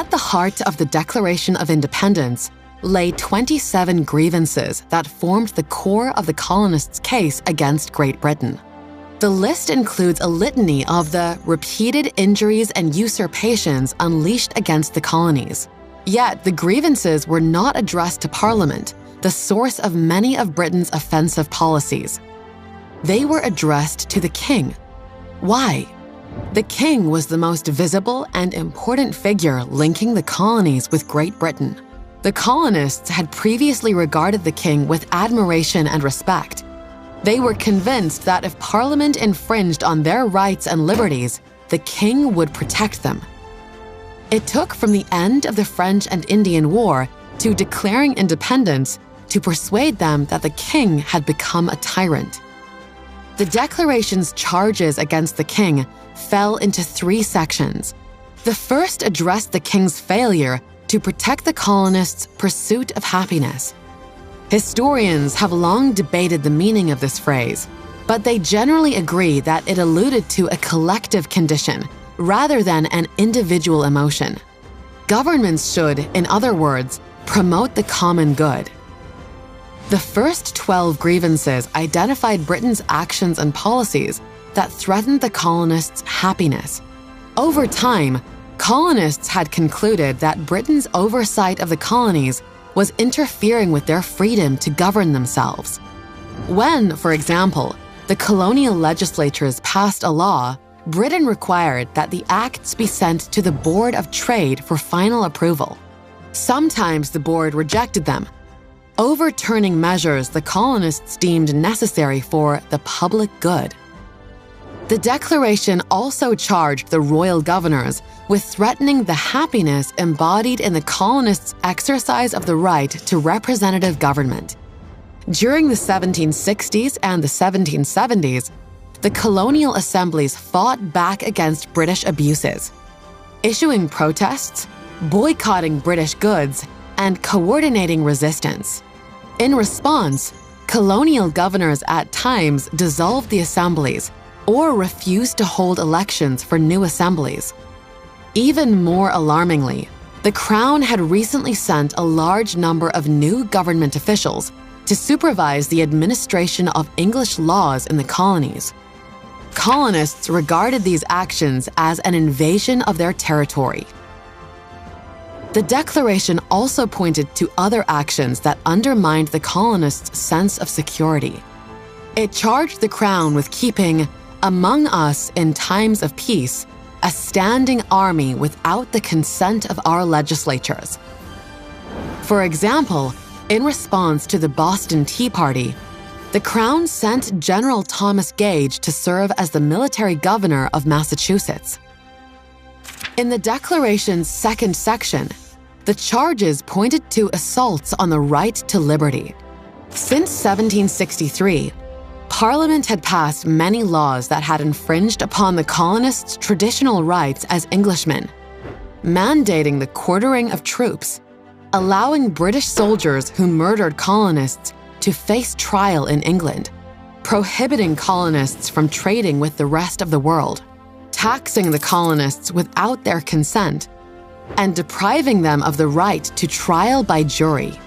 At the heart of the Declaration of Independence lay 27 grievances that formed the core of the colonists' case against Great Britain. The list includes a litany of the repeated injuries and usurpations unleashed against the colonies. Yet the grievances were not addressed to Parliament, the source of many of Britain's offensive policies. They were addressed to the king. Why? The king was the most visible and important figure linking the colonies with Great Britain. The colonists had previously regarded the king with admiration and respect. They were convinced that if Parliament infringed on their rights and liberties, the king would protect them. It took from the end of the French and Indian War to declaring independence to persuade them that the king had become a tyrant. The Declaration's charges against the king fell into 3 sections. The first addressed the king's failure to protect the colonists' pursuit of happiness. Historians have long debated the meaning of this phrase, but they generally agree that it alluded to a collective condition rather than an individual emotion. Governments should, in other words, promote the common good. The first 12 grievances identified Britain's actions and policies that threatened the colonists' happiness. Over time, colonists had concluded that Britain's oversight of the colonies was interfering with their freedom to govern themselves. When, for example, the colonial legislatures passed a law, Britain required that the acts be sent to the Board of Trade for final approval. Sometimes the board rejected them, overturning measures the colonists deemed necessary for the public good. The Declaration also charged the royal governors with threatening the happiness embodied in the colonists' exercise of the right to representative government. During the 1760s and the 1770s, the colonial assemblies fought back against British abuses, issuing protests, boycotting British goods, and coordinating resistance. In response, colonial governors at times dissolved the assemblies or refused to hold elections for new assemblies. Even more alarmingly, the Crown had recently sent a large number of new government officials to supervise the administration of English laws in the colonies. Colonists regarded these actions as an invasion of their territory. The Declaration also pointed to other actions that undermined the colonists' sense of security. It charged the Crown with keeping, among us in times of peace, a standing army without the consent of our legislatures. For example, in response to the Boston Tea Party, the Crown sent General Thomas Gage to serve as the military governor of Massachusetts. In the Declaration's second section, the charges pointed to assaults on the right to liberty. Since 1763, Parliament had passed many laws that had infringed upon the colonists' traditional rights as Englishmen, mandating the quartering of troops, allowing British soldiers who murdered colonists to face trial in England, prohibiting colonists from trading with the rest of the world, taxing the colonists without their consent, and depriving them of the right to trial by jury.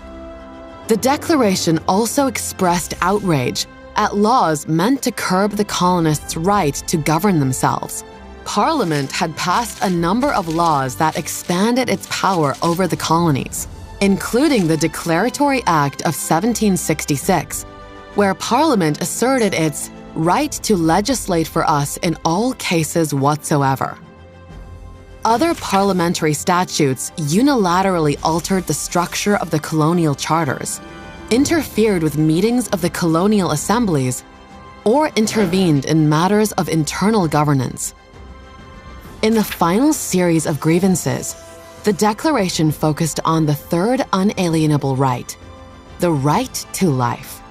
The Declaration also expressed outrage at laws meant to curb the colonists' right to govern themselves. Parliament had passed a number of laws that expanded its power over the colonies, including the Declaratory Act of 1766, where Parliament asserted its right to legislate for us in all cases whatsoever. Other parliamentary statutes unilaterally altered the structure of the colonial charters, interfered with meetings of the colonial assemblies, or intervened in matters of internal governance. In the final series of grievances, the Declaration focused on the third unalienable right, the right to life.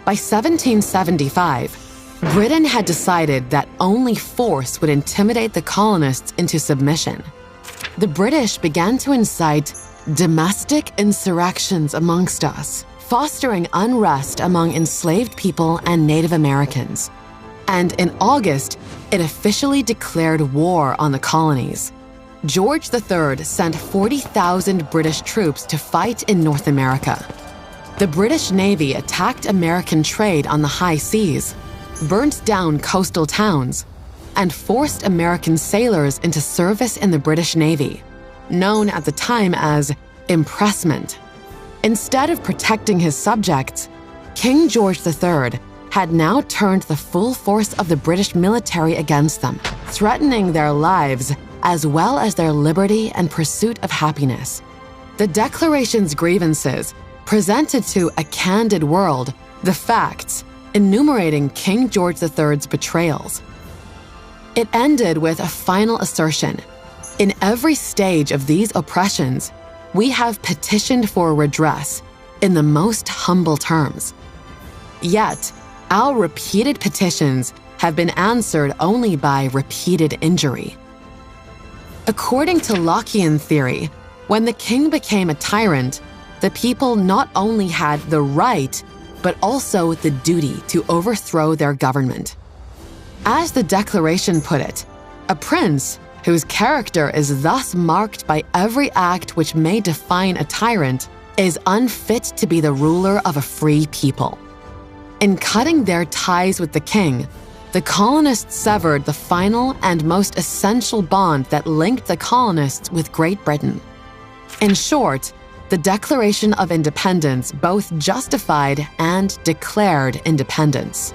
By 1775, Britain had decided that only force would intimidate the colonists into submission. The British began to incite domestic insurrections amongst us, fostering unrest among enslaved people and Native Americans. And in August, it officially declared war on the colonies. George III sent 40,000 British troops to fight in North America. The British Navy attacked American trade on the high seas, burnt down coastal towns, and forced American sailors into service in the British Navy, known at the time as impressment. Instead of protecting his subjects, King George III had now turned the full force of the British military against them, threatening their lives as well as their liberty and pursuit of happiness. The Declaration's grievances presented to a candid world the facts, enumerating King George III's betrayals. It ended with a final assertion: in every stage of these oppressions, we have petitioned for redress in the most humble terms. Yet, our repeated petitions have been answered only by repeated injury. According to Lockean theory, when the king became a tyrant, the people not only had the right, but also the duty to overthrow their government. As the Declaration put it, a prince whose character is thus marked by every act which may define a tyrant is unfit to be the ruler of a free people. In cutting their ties with the king, the colonists severed the final and most essential bond that linked the colonists with Great Britain. In short, the Declaration of Independence both justified and declared independence.